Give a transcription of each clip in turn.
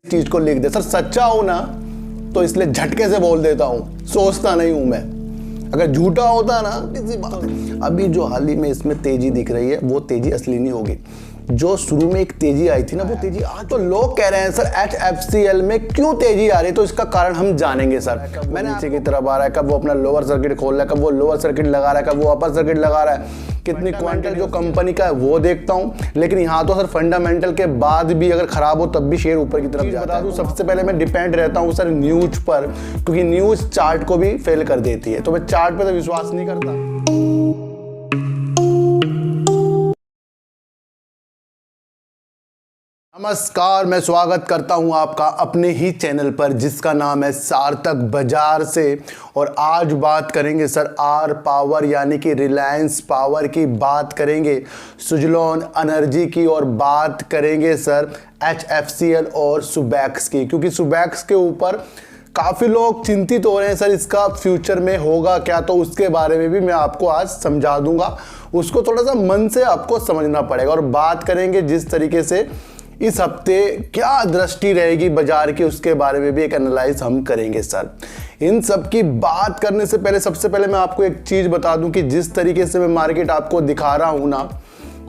चीज को लिख दे। सर सच्चा हूं ना तो इसलिए झटके से बोल देता हूं, सोचता नहीं हूं मैं। अगर झूठा होता ना किसी बात। अभी जो हाल ही में इसमें तेजी दिख रही है वो तेजी असली नहीं होगी। जो शुरू में एक तेजी आई थी ना वो तेजी आज तो लोग कह रहे हैं सर HFCL में क्यों तेजी आ रही है, तो इसका कारण हम जानेंगे सर। मैंने नीचे की तरफ आ रहा है, कब वो अपना लोअर सर्किट खोल रहा है, कब वो लोअर सर्किट लगा रहा है, कब वो अपर सर्किट लगा रहा है, कितनी क्वांटिटी जो कंपनी का है वो देखता हूं। लेकिन यहाँ तो सर फंडामेंटल के बाद भी अगर खराब हो तब भी शेयर ऊपर की तरफ जाता है। सबसे पहले मैं डिपेंड रहता हूँ सर न्यूज पर, क्योंकि न्यूज चार्ट को भी फेल कर देती है, तो मैं चार्ट पर तो विश्वास नहीं करता। नमस्कार, मैं स्वागत करता हूं आपका अपने ही चैनल पर जिसका नाम है सार्थक बाजार से। और आज बात करेंगे सर आर पावर यानी कि रिलायंस पावर की बात करेंगे, सुजलॉन एनर्जी की, और बात करेंगे सर HFCL और सुबैक्स की, क्योंकि सुबैक्स के ऊपर काफ़ी लोग चिंतित हो रहे हैं सर इसका फ्यूचर में होगा क्या, तो उसके बारे में भी मैं आपको आज समझा दूंगा। उसको थोड़ा सा मन से आपको समझना पड़ेगा। और बात करेंगे जिस तरीके से इस हफ्ते क्या दृष्टि रहेगी बाजार की, उसके बारे में भी एक एनालाइज हम करेंगे सर। इन सब की बात करने से पहले सबसे पहले मैं आपको एक चीज़ बता दूं कि जिस तरीके से मैं मार्केट आपको दिखा रहा हूं ना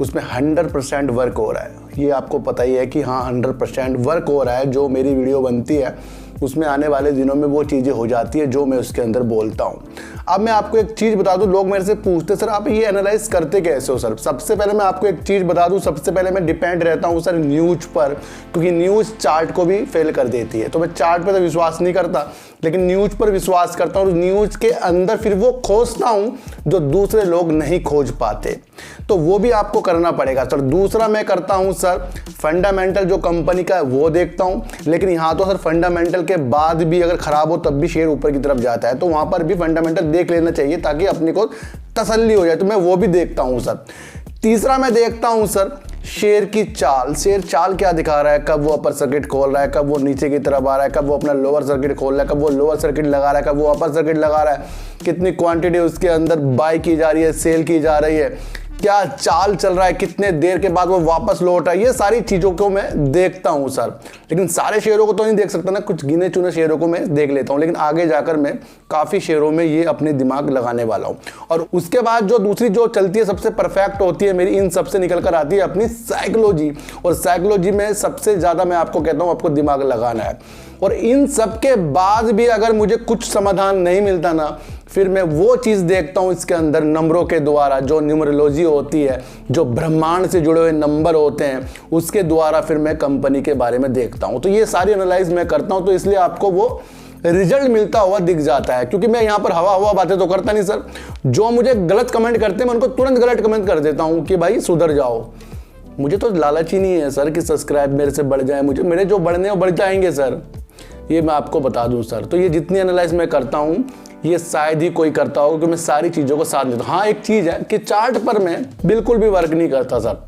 उसमें 100% वर्क हो रहा है। ये आपको पता ही है कि हाँ 100% वर्क हो रहा है। जो मेरी वीडियो बनती है उसमें आने वाले दिनों में वो चीज़ें हो जाती है जो मैं उसके अंदर बोलता हूँ। अब मैं आपको एक चीज़ बता दूँ, लोग मेरे से पूछते सर आप ये एनालाइज करते कैसे हो सर। सबसे पहले मैं आपको एक चीज़ बता दूँ, सबसे पहले मैं डिपेंड रहता हूँ सर न्यूज पर, क्योंकि न्यूज़ चार्ट को भी फेल कर देती है। तो मैं चार्ट पर तो विश्वास नहीं करता लेकिन न्यूज पर विश्वास करता हूँ, और न्यूज के अंदर फिर वो खोजता हूँ जो दूसरे लोग नहीं खोज पाते, तो वो भी आपको करना पड़ेगा सर। दूसरा मैं करता हूँ सर फंडामेंटल जो कंपनी का है वो देखता हूँ। लेकिन यहाँ तो सर फंडामेंटल के बाद भी अगर खराब हो तब भी शेयर ऊपर की तरफ जाता है, तो वहाँ पर भी फंडामेंटल देख लेना चाहिए ताकि अपने को तसल्ली हो जाए, तो मैं वो भी देखता हूँ सर। तीसरा मैं देखता हूँ सर शेयर की चाल, शेयर चाल क्या दिखा रहा है, कब वो अपर सर्किट खोल रहा है, कब वो नीचे की तरफ आ रहा है, कब वो अपना लोअर सर्किट खोल रहा है, कब वो लोअर सर्किट लगा रहा है, कब वो अपर सर्किट लगा रहा है, कितनी क्वांटिटी उसके अंदर बाय की जा रही है, सेल की जा रही है, क्या चाल चल रहा है, कितने देर के बाद वो वापस लौट रहा है, ये सारी चीज़ों को मैं देखता हूं सर। लेकिन सारे शेयरों को तो नहीं देख सकता ना, कुछ गिने चुने शेयरों को मैं देख लेता हूं, लेकिन आगे जाकर मैं काफ़ी शेयरों में ये अपने दिमाग लगाने वाला हूं। और उसके बाद जो दूसरी जो चलती है सबसे परफेक्ट होती है मेरी, इन सबसे निकल कर आती है अपनी साइकोलॉजी। और साइकोलॉजी में सबसे ज़्यादा मैं आपको कहता हूँ आपको दिमाग लगाना है। और इन सब के बाद भी अगर मुझे कुछ समाधान नहीं मिलता ना, फिर मैं वो चीज़ देखता हूँ इसके अंदर नंबरों के द्वारा, जो न्यूमरोलॉजी होती है, जो ब्रह्मांड से जुड़े हुए नंबर होते हैं, उसके द्वारा फिर मैं कंपनी के बारे में देखता हूँ। तो ये सारी एनालाइज मैं करता हूँ, तो इसलिए आपको वो रिजल्ट मिलता हुआ दिख जाता है। क्योंकि मैं यहाँ पर हवा बातें तो करता नहीं सर। जो मुझे गलत कमेंट करते हैं मैं उनको तुरंत गलत कमेंट कर देता हूँ कि भाई सुधर जाओ। मुझे तो लालच ही नहीं है सर कि सब्सक्राइब मेरे से बढ़ जाए, मुझे मेरे जो बढ़ने हैं वो बढ़ जाएंगे सर, ये मैं आपको बता दूं सर। तो ये जितनी एनालाइज मैं करता हूँ ये शायद ही कोई करता हो, क्योंकि मैं सारी चीज़ों को साथ लेता हूँ। हाँ एक चीज़ है कि चार्ट पर मैं बिल्कुल भी वर्क नहीं करता सर,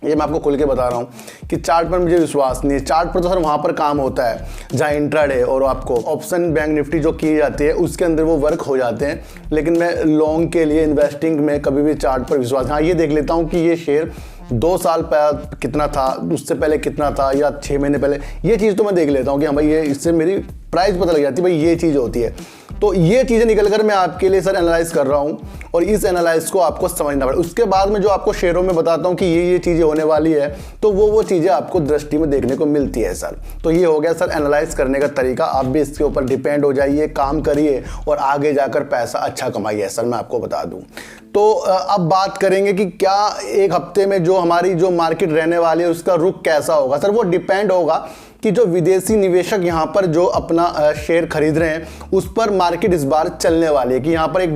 ये मैं आपको खुल के बता रहा हूँ कि चार्ट पर मुझे विश्वास नहीं है। चार्ट पर तो सर वहाँ पर काम होता है जहाँ इंट्राडे और आपको ऑप्शन बैंक निफ्टी जो की जाती है उसके अंदर वो वर्क हो जाते हैं। लेकिन मैं लॉन्ग के लिए इन्वेस्टिंग में कभी भी चार्ट पर विश्वास, हाँ ये देख लेता हूँ कि ये शेयर 2 साल पहले कितना था, उससे पहले कितना था, या 6 महीने पहले, ये चीज़ तो मैं देख लेता हूँ कि हाँ भाई ये इससे मेरी प्राइस पता लग जाती है, भाई ये चीज़ होती है। तो ये चीज़ें निकल कर मैं आपके लिए सर एनालाइज कर रहा हूँ, और इस एनालाइज को आपको समझना पड़ेगा। उसके बाद में जो आपको शेयरों में बताता हूँ कि ये चीज़ें होने वाली है, तो वो चीज़ें आपको दृष्टि में देखने को मिलती है सर। तो ये हो गया सर एनालाइज करने का तरीका। आप भी इसके ऊपर डिपेंड हो जाइए, काम करिए और आगे जाकर पैसा अच्छा कमाइए सर, मैं आपको बता दूँ। तो अब बात करेंगे कि क्या एक हफ्ते में जो हमारी जो मार्केट रहने वाली है उसका रुख कैसा होगा सर। वो डिपेंड होगा कि जो विदेशी निवेशक यहाँ पर जो अपना शेयर खरीद रहे हैं उस पर मार्केट इस बार चलने वाली है। कि यहाँ पर एक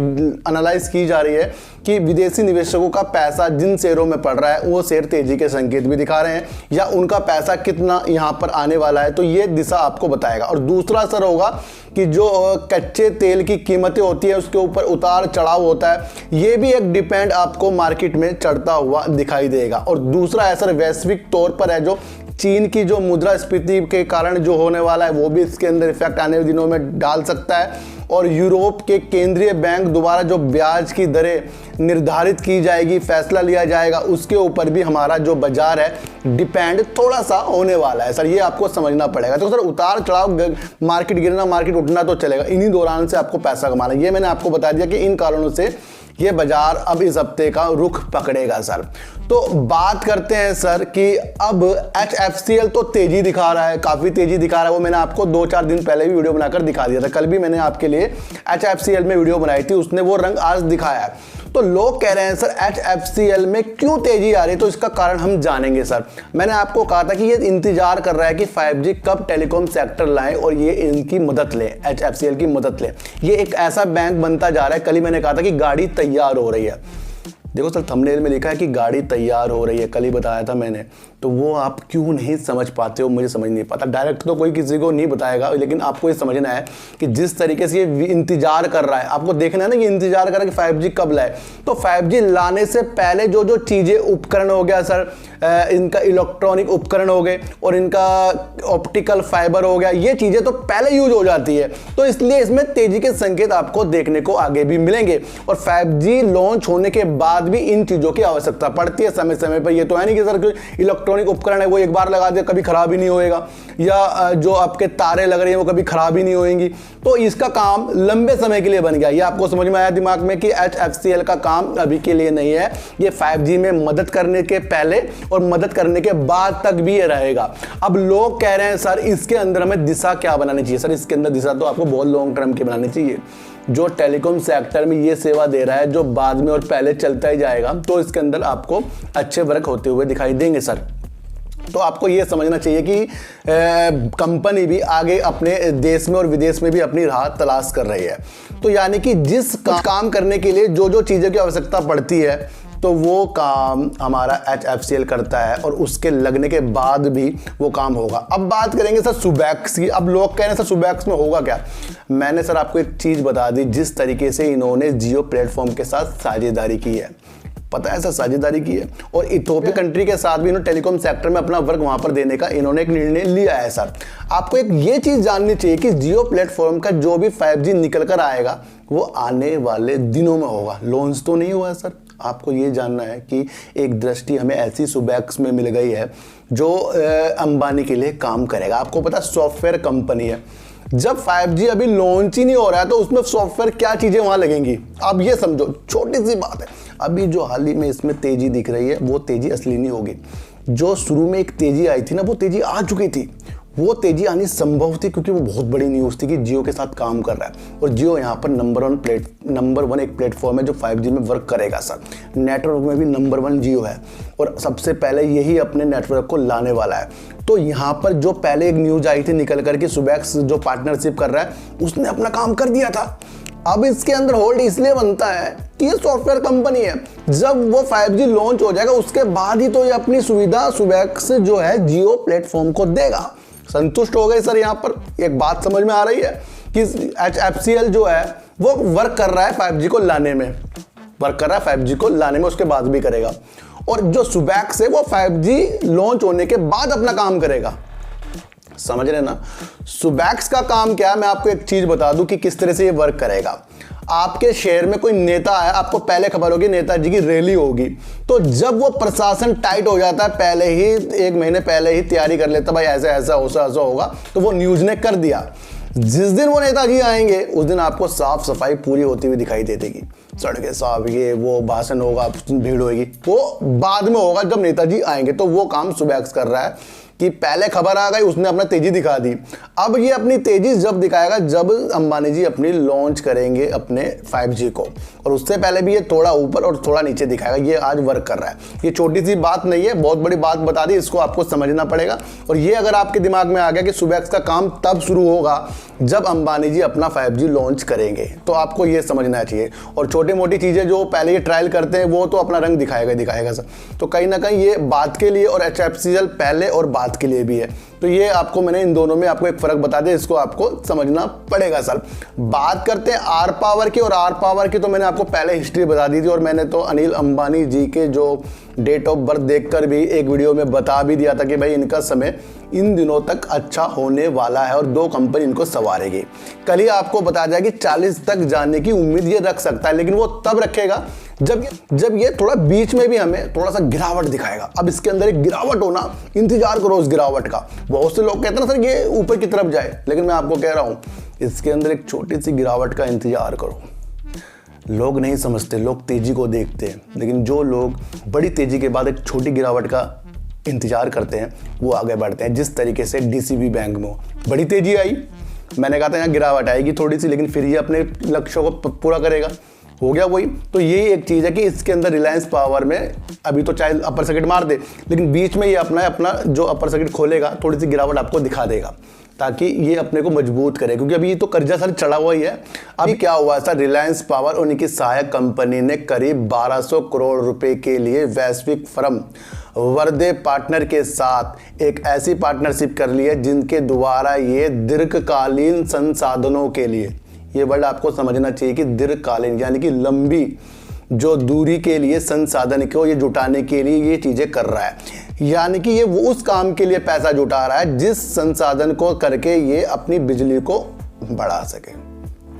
एनालाइज की जा रही है कि विदेशी निवेशकों का पैसा जिन शेयरों में पड़ रहा है वो शेयर तेजी के संकेत भी दिखा रहे हैं, या उनका पैसा कितना यहाँ पर आने वाला है, तो ये दिशा आपको बताएगा। और दूसरा असर होगा कि जो कच्चे तेल की कीमतें होती है उसके ऊपर उतार चढ़ाव होता है, ये भी एक डिपेंड आपको मार्केट में चढ़ता हुआ दिखाई देगा। और दूसरा असर वैश्विक तौर पर है जो चीन की जो मुद्रास्फीति के कारण जो होने वाला है वो भी इसके अंदर इफेक्ट आने वाले दिनों में डाल सकता है। और यूरोप के केंद्रीय बैंक द्वारा जो ब्याज की दरें निर्धारित की जाएगी, फैसला लिया जाएगा, उसके ऊपर भी हमारा जो बाजार है डिपेंड थोड़ा सा होने वाला है सर। ये आपको समझना पड़ेगा। तो सर उतार चढ़ाव, मार्केट गिरना मार्केट उठना तो चलेगा, इन्हीं दौरान से आपको पैसा कमाना। ये मैंने आपको बता दिया कि इन कारणों से ये बाजार अब इस हफ्ते का रुख पकड़ेगा सर। तो बात करते हैं सर कि अब HFCL तो तेजी दिखा रहा है, काफी तेजी दिखा रहा है। वो मैंने आपको 2-4 दिन पहले भी वीडियो बनाकर दिखा दिया था। कल भी मैंने आपके लिए HFCL में वीडियो बनाई थी, उसने वो रंग आज दिखाया है। तो लोग कह रहे हैं सर HFCL में क्यों तेजी आ रही है, तो इसका कारण हम जानेंगे सर। मैंने आपको कहा था कि ये इंतजार कर रहा है कि 5G कब टेलीकॉम सेक्टर लाए और ये इनकी मदद ले, HFCL की मदद ले। ये एक ऐसा बैंक बनता जा रहा है। कल ही मैंने कहा था कि गाड़ी तैयार हो रही है। देखो सर थंबनेल में लिखा है कि गाड़ी तैयार हो रही है, कल ही बताया था मैंने। तो वो आप क्यों नहीं समझ पाते हो, मुझे समझ नहीं पाता। डायरेक्ट तो कोई किसी को नहीं बताएगा, लेकिन आपको ये समझना है कि जिस तरीके से ये इंतजार कर रहा है, आपको देखना है ना कि इंतजार कर रहा है कि 5G कब लाए। तो 5G लाने से पहले जो जो चीज़ें, उपकरण हो गया सर, इनका इलेक्ट्रॉनिक उपकरण हो गए और इनका ऑप्टिकल फाइबर हो गया, ये चीज़ें तो पहले यूज हो जाती है। तो इसलिए इसमें तेजी के संकेत आपको देखने को आगे भी मिलेंगे। और 5G लॉन्च होने के बाद भी इन चीज़ों की आवश्यकता पड़ती है समय समय पर। ये तो है नहीं कि सर इलेक्ट्रॉनिक उपकरण है वो एक बार लगा दे कभी खराब ही नहीं होएगा, या जो आपके तारे लग रही हैं वो कभी खराब ही नहीं होएंगी। तो इसका काम लंबे समय के लिए बन गया। ये आपको समझ में आया दिमाग में कि HFCL का काम अभी के लिए नहीं है, ये 5G में मदद करने के पहले और मदद करने के बाद तक भी ये रहेगा। अब लोग कह रहे हैं सर इसके अंदर हमें दिशा क्या बनानी चाहिए। सर इसके अंदर दिशा तो आपको बहुत लॉन्ग टर्म की बनानी चाहिए। जो टेलीकॉम सेक्टर में ये सेवा दे रहा है, जो बाद में और पहले चलता ही जाएगा, तो इसके अंदर आपको अच्छे वर्क होते हुए दिखाई देंगे सर। तो आपको ये समझना चाहिए कि कंपनी भी आगे अपने देश में और विदेश में भी अपनी राह तलाश कर रही है। तो यानी कि जिस काम करने के लिए जो जो चीज़ों की आवश्यकता पड़ती है, तो वो काम हमारा HFCL करता है और उसके लगने के बाद भी वो काम होगा। अब बात करेंगे सर सुबैक्स की। अब लोग कह रहे हैं सर सुबैक्स में होगा क्या। मैंने सर आपको एक चीज़ बता दी, जिस तरीके से इन्होंने जियो प्लेटफॉर्म के साथ साझेदारी की है, पता है सर साझेदारी की है, और इथोपिया कंट्री के साथ भी इन्होंने टेलीकॉम सेक्टर में अपना वर्क वहां पर देने का इन्होंने एक निर्णय लिया है सर। आपको एक ये चीज़ जाननी चाहिए कि जियो प्लेटफॉर्म का जो भी 5G निकल कर आएगा वो आने वाले दिनों में होगा, लॉन्च तो नहीं हुआ है सर। आपको ये जानना है कि एक दृष्टि हमें ऐसी सुबैक्स में मिल गई है जो अंबानी के लिए काम करेगा। आपको पता सॉफ्टवेयर कंपनी है, जब 5G अभी लॉन्च ही नहीं हो रहा है तो उसमें सॉफ्टवेयर क्या चीज़ें वहाँ लगेंगी। अब ये समझो, छोटी सी बात है, अभी जो हाल ही में इसमें तेज़ी दिख रही है वो तेज़ी असली नहीं होगी। जो शुरू में एक तेज़ी आई थी ना, वो तेज़ी आ चुकी थी। वो तेज़ी आनी संभव थी क्योंकि वो बहुत बड़ी न्यूज़ थी कि जियो के साथ काम कर रहा है, और जियो यहाँ पर नंबर वन एक प्लेटफॉर्म है जो 5G में वर्क करेगा सर। नेटवर्क में भी नंबर 1 जियो है और सबसे पहले यही अपने नेटवर्क को लाने वाला है। तो यहाँ पर जो पहले एक न्यूज़ आई थी निकल कर कि सुबैक्स जो पार्टनरशिप कर रहा है उसने अपना काम कर दिया था। अब इसके अंदर होल्ड इसलिए बनता है कि ये सॉफ्टवेयर कंपनी है। जब वो 5G लॉन्च हो जाएगा उसके बाद ही तो ये अपनी सुविधा सुबैक्स जो है जियो प्लेटफॉर्म को देगा। संतुष्ट हो गए सर। यहाँ पर एक बात समझ में आ रही है कि HFCL जो है वो वर्क कर रहा है 5G को लाने में, वर्क कर रहा है 5G को लाने में, उसके बाद भी करेगा। और जो सुबैक्स है वो 5G लॉन्च होने के बाद अपना काम करेगा। समझ रहे ना। सुबैक्स का काम क्या है, मैं आपको एक चीज बता दूं कि किस तरह से ये वर्क करेगा। आपके शहर में कोई नेता है, आपको पहले खबर होगी नेताजी की रैली होगी, तो जब वो प्रशासन टाइट हो जाता है पहले ही 1 महीने पहले ही तैयारी कर लेता, भाई ऐसा ऐसा होगा, तो वो न्यूज ने कर दिया। जिस दिन वो नेताजी आएंगे उस दिन आपको साफ सफाई पूरी होती हुई दिखाई दे देगी। सड़कें साफ, ये वो भाषण होगा, भीड़ होगी, वो बाद में होगा जब नेताजी आएंगे। तो वो काम सुबैक्स कर रहा है कि पहले खबर आ गई, उसने अपना तेजी दिखा दी। अब ये अपनी तेजी जब दिखाएगा जब अंबानी जी अपनी लॉन्च करेंगे अपने 5G को, और उससे पहले भी ये थोड़ा ऊपर और थोड़ा नीचे दिखाएगा। ये आज वर्क कर रहा है। ये छोटी सी बात नहीं है, बहुत बड़ी बात बता दी, इसको आपको समझना पड़ेगा। और ये अगर आपके दिमाग में आ गया कि सुबैक्स का काम तब शुरू होगा जब अंबानी जी अपना 5G लॉन्च करेंगे, तो आपको ये समझना चाहिए। और छोटी मोटी चीज़ें जो पहले ये ट्रायल करते हैं वो तो अपना रंग दिखाएगा सर। तो कहीं ना कहीं ये बात के लिए और HFCL पहले और बात के लिए भी है तो ये आपको मैंने इन दोनों में आपको एक फ़र्क बता दिया, इसको आपको समझना पड़ेगा सर। बात करते हैं आर पावर की, और आर पावर की तो मैंने आपको पहले हिस्ट्री बता दी थी, और मैंने तो अनिल अंबानी जी के जो डेट ऑफ बर्थ देखकर भी एक वीडियो में बता भी दिया था कि भाई इनका समय इन दिनों तक अच्छा होने वाला है और 2 कंपनी इनको संवारेगी। कल ही आपको बता दिया कि 40 तक जाने की उम्मीद ये रख सकता है, लेकिन वो तब रखेगा जब ये थोड़ा बीच में भी हमें थोड़ा सा गिरावट दिखाएगा। अब इसके अंदर एक गिरावट होना, इंतजार करो उस गिरावट का। बहुत से लोग कहते हैं ना सर ये ऊपर की तरफ जाए, लेकिन मैं आपको कह रहा हूं इसके अंदर एक छोटी सी गिरावट का इंतजार करो। लोग नहीं समझते, लोग तेजी को देखते हैं, लेकिन जो लोग बड़ी तेजी के बाद एक छोटी गिरावट का इंतजार करते हैं वो आगे बढ़ते हैं। जिस तरीके से डीसीबी बैंक में बड़ी तेजी आई, मैंने कहा था यहाँ गिरावट आएगी थोड़ी सी, लेकिन फिर ये अपने लक्ष्यों को पूरा करेगा, हो गया वही। तो यही एक चीज़ है कि इसके अंदर रिलायंस पावर में अभी तो चाहे अपर सर्किट मार दे, लेकिन बीच में ये अपना जो अपर सर्किट खोलेगा थोड़ी सी गिरावट आपको दिखा देगा, ताकि ये अपने को मजबूत करे, क्योंकि अभी तो कर्जा सर चढ़ा हुआ ही है। अभी क्या हुआ सर, रिलायंस पावर और उनकी सहायक कंपनी ने करीब 1200 करोड़ रुपए के लिए वैश्विक फर्म वर्दे पार्टनर के साथ एक ऐसी पार्टनरशिप कर ली है जिनके द्वारा ये दीर्घकालीन संसाधनों के लिए, ये वर्ड आपको समझना चाहिए कि दीर्घकालीन यानी कि लंबी जो दूरी के लिए संसाधन को ये जुटाने के लिए ये चीज़ें कर रहा है, यानी कि ये वो उस काम के लिए पैसा जुटा रहा है जिस संसाधन को करके ये अपनी बिजली को बढ़ा सके।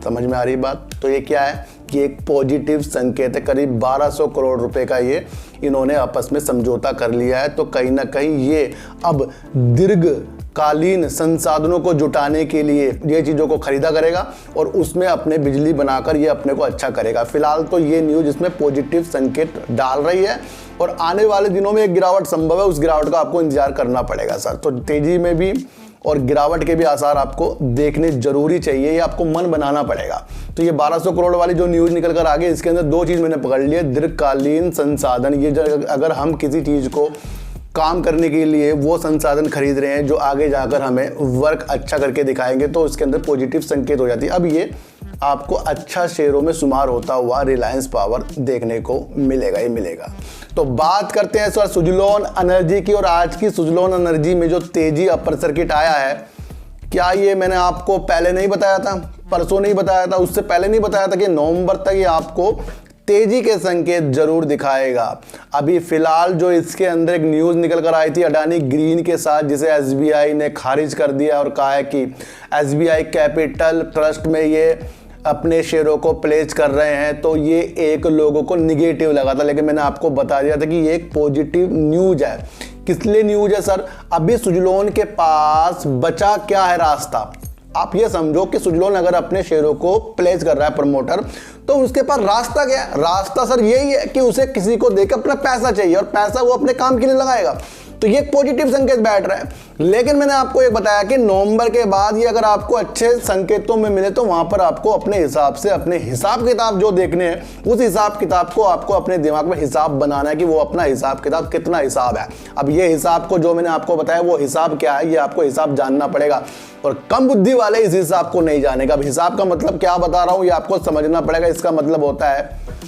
समझ में आ रही बात? तो ये क्या है कि एक पॉजिटिव संकेत है। करीब 1200 करोड़ रुपए का ये इन्होंने आपस में समझौता कर लिया है, तो कहीं ना कहीं ये अब दीर्घकालीन संसाधनों को जुटाने के लिए ये चीज़ों को खरीदा करेगा और उसमें अपने बिजली बनाकर ये अपने को अच्छा करेगा। फिलहाल तो ये न्यूज़ इसमें पॉजिटिव संकेत डाल रही है, और आने वाले दिनों में एक गिरावट संभव है, उस गिरावट का आपको इंतजार करना पड़ेगा सर। तो तेजी में भी और गिरावट के भी आसार आपको देखने जरूरी चाहिए, ये आपको मन बनाना पड़ेगा। तो ये 1200 करोड़ वाली जो न्यूज़ निकल कर आ गई, इसके अंदर 2 चीज़ मैंने पकड़ ली है। दीर्घकालीन संसाधन, ये अगर हम किसी चीज़ को काम करने के लिए वो संसाधन खरीद रहे हैं जो आगे जाकर हमें वर्क अच्छा करके दिखाएंगे, तो उसके अंदर पॉजिटिव संकेत हो जाती है। अब ये आपको अच्छा शेयरों में शुमार होता हुआ रिलायंस पावर देखने को मिलेगा ही मिलेगा। तो बात करते हैं सर सुजलॉन एनर्जी की, और आज की सुजलॉन एनर्जी में जो तेजी अपर सर्किट आया है, क्या ये मैंने आपको पहले नहीं बताया था, परसों नहीं बताया था, उससे पहले नहीं बताया था कि नवंबर तक ये आपको तेजी के संकेत जरूर दिखाएगा। अभी फिलहाल जो इसके अंदर एक न्यूज़ निकल कर आई थी अडानी ग्रीन के साथ, जिसे एसबीआई ने खारिज कर दिया और कहा है कि एसबीआई कैपिटल ट्रस्ट में ये अपने शेयरों को प्लेस कर रहे हैं, तो ये एक लोगों को निगेटिव लगा था, लेकिन मैंने आपको बता दिया था कि ये एक पॉजिटिव न्यूज़ है। किस लिए न्यूज़ है सर? अभी सुजलॉन के पास बचा क्या है रास्ता। आप ये समझो कि सुजलॉन अगर अपने शेयरों को प्लेस कर रहा है प्रमोटर, तो उसके पास रास्ता क्या है? रास्ता सर यही है कि उसे किसी को देकर अपना पैसा चाहिए, और पैसा वो अपने काम के लिए लगाएगा। तो ये पॉजिटिव संकेत बैठ रहा है। लेकिन मैंने आपको ये बताया कि नवंबर के बाद ये अगर आपको अच्छे संकेतों में मिले, तो वहां पर आपको अपने हिसाब से अपने हिसाब किताब जो देखने हैं, उस हिसाब किताब को आपको अपने दिमाग में हिसाब बनाना है कि वो अपना हिसाब किताब कितना हिसाब है। अब ये हिसाब को जो मैंने आपको बताया वो हिसाब क्या है, ये आपको हिसाब जानना पड़ेगा, और कम बुद्धि वाले इस हिसाब को नहीं जानेगा। अब हिसाब का मतलब क्या बता रहा हूं ये आपको समझना पड़ेगा। इसका मतलब होता है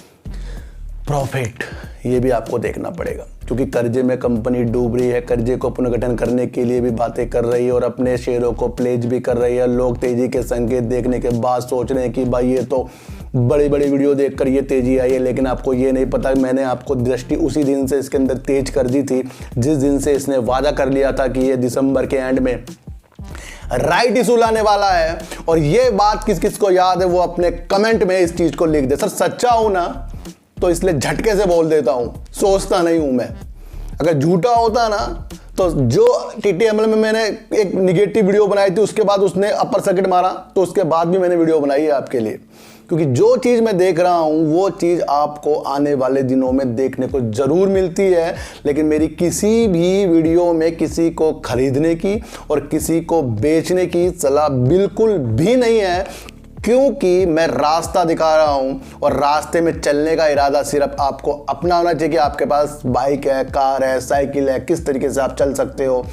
प्रॉफिट, ये भी आपको देखना पड़ेगा, क्योंकि कर्जे में कंपनी डूब रही है, कर्जे को पुनर्गठन करने के लिए भी बातें कर रही है और अपने शेयरों को प्लेज भी कर रही है। लोग तेजी के संकेत देखने के बाद सोच रहे हैं कि भाई ये तो बड़ी बड़ी वीडियो देखकर ये तेजी आई है, लेकिन आपको ये नहीं पता मैंने आपको दृष्टि उसी दिन से इसके अंदर तेज कर दी थी जिस दिन से इसने वादा कर लिया था कि ये दिसंबर के एंड में राइट इशू लाने वाला है। और ये बात किस किस को याद है वो अपने कमेंट में इस चीज को लिख दे। सर सच्चा हूं ना तो इसलिए झटके से बोल देता हूं, सोचता नहीं हूं मैं। अगर झूठा होता ना तो जो टीटीएमएल में मैंने एक निगेटिव वीडियो बनाई थी उसके बाद उसने अपर सर्किट मारा, तो उसके बाद भी मैंने वीडियो बनाई है आपके लिए, क्योंकि जो चीज़ मैं देख रहा हूं वो चीज़ आपको आने वाले दिनों में देखने को जरूर मिलती है। लेकिन मेरी किसी भी वीडियो में किसी को खरीदने की और किसी को बेचने की सलाह बिल्कुल भी नहीं है, क्योंकि मैं रास्ता दिखा रहा हूं और रास्ते में चलने का इरादा सिर्फ आपको अपना होना चाहिए कि आपके पास बाइक है, कार है, साइकिल है, किस तरीके से आप चल सकते हो,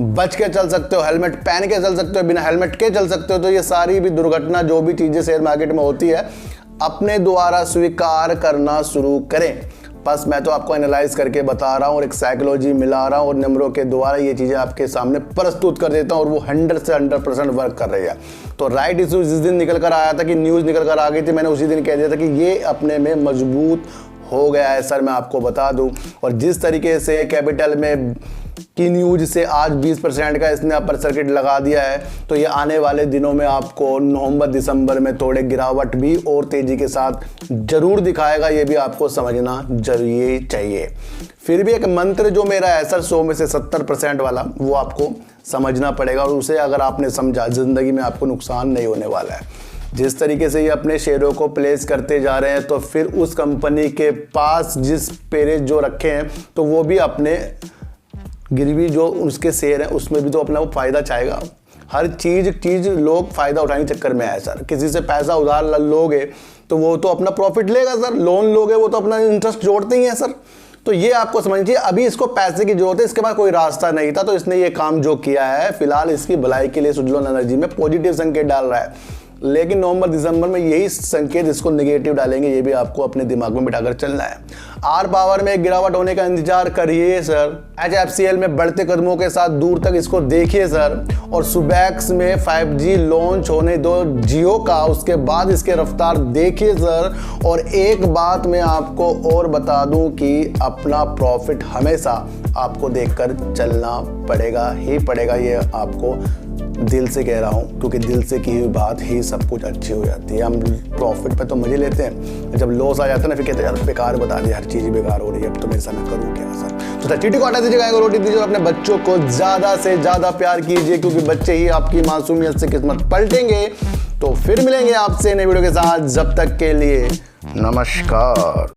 बच के चल सकते हो, हेलमेट पहन के चल सकते हो, बिना हेलमेट के चल सकते हो। तो ये सारी भी दुर्घटना जो भी चीज़ें शेयर मार्केट में होती है अपने द्वारा स्वीकार करना शुरू करें। बस मैं तो आपको एनालाइज करके बता रहा हूँ और एक साइकोलॉजी मिला रहा हूँ और नंबरों के द्वारा ये चीज़ें आपके सामने प्रस्तुत कर देता हूँ और वो 100 से 100% वर्क कर रही है। तो राइट इशू जिस दिन निकल कर आया था कि न्यूज़ निकल कर आ गई थी, मैंने उसी दिन कह दिया था कि ये अपने में मजबूत हो गया है सर, मैं आपको बता दूं। और जिस तरीके से कैपिटल में की न्यूज से आज 20% का इसने अपर सर्किट लगा दिया है, तो ये आने वाले दिनों में आपको नवंबर दिसंबर में थोड़े गिरावट भी और तेजी के साथ जरूर दिखाएगा, ये भी आपको समझना जरूरी चाहिए। फिर भी एक मंत्र जो मेरा है सर 100 में से 70% वाला, वो आपको समझना पड़ेगा और उसे अगर आपने समझा, जिंदगी में आपको नुकसान नहीं होने वाला है। जिस तरीके से ये अपने शेयरों को प्लेस करते जा रहे हैं, तो फिर उस कंपनी के पास जिस पेरेज जो रखे हैं, तो वो भी अपने गिरवी जो उसके शेयर हैं उसमें भी तो अपना वो फायदा चाहेगा। हर चीज़ लोग फायदा उठाने के चक्कर में आए सर। किसी से पैसा उधार लोगे तो वो तो अपना प्रॉफिट लेगा सर, लोन लोगे वो तो अपना इंटरेस्ट जोड़ते ही हैं सर। तो ये आपको समझ चाहिए। अभी इसको पैसे की जरूरत है, इसके बाद कोई रास्ता नहीं था, तो इसने ये काम जो किया है फिलहाल इसकी भलाई के लिए सुजलोन एनर्जी में पॉजिटिव संकेत डाल रहा है, लेकिन नवंबर दिसंबर में यही संकेत इसको नेगेटिव डालेंगे, ये भी आपको अपने दिमाग में बिठाकर चलना है। आर पावर में एक गिरावट होने का इंतजार करिए सर। HFCL में बढ़ते कदमों के साथ दूर तक इसको देखिए सर। और सुबैक्स में 5G लॉन्च होने दो जियो का, उसके बाद इसके रफ्तार देखिए सर। और एक बात मैं आपको और बता दूं कि अपना प्रॉफिट हमेशा आपको देखकर चलना पड़ेगा ही पड़ेगा, ये आपको दिल से कह रहा हूँ, क्योंकि दिल से की हुई बात ही सब कुछ अच्छी हो जाती है। हम प्रॉफिट पे तो मजे लेते हैं, जब लॉस आ जाता है ना फिर कहते हैं यार बेकार बता दी, हर चीज़ बेकार हो रही है, अब तो मैं ऐसा मैं करूँ क्या सर। तो चीटी को हटा दीजिएगा, रोटी दीजिए और अपने बच्चों को ज़्यादा से ज़्यादा प्यार कीजिए, क्योंकि बच्चे ही आपकी मासूमियत से किस्मत पलटेंगे। तो फिर मिलेंगे आपसे नई वीडियो के साथ, जब तक के लिए नमस्कार।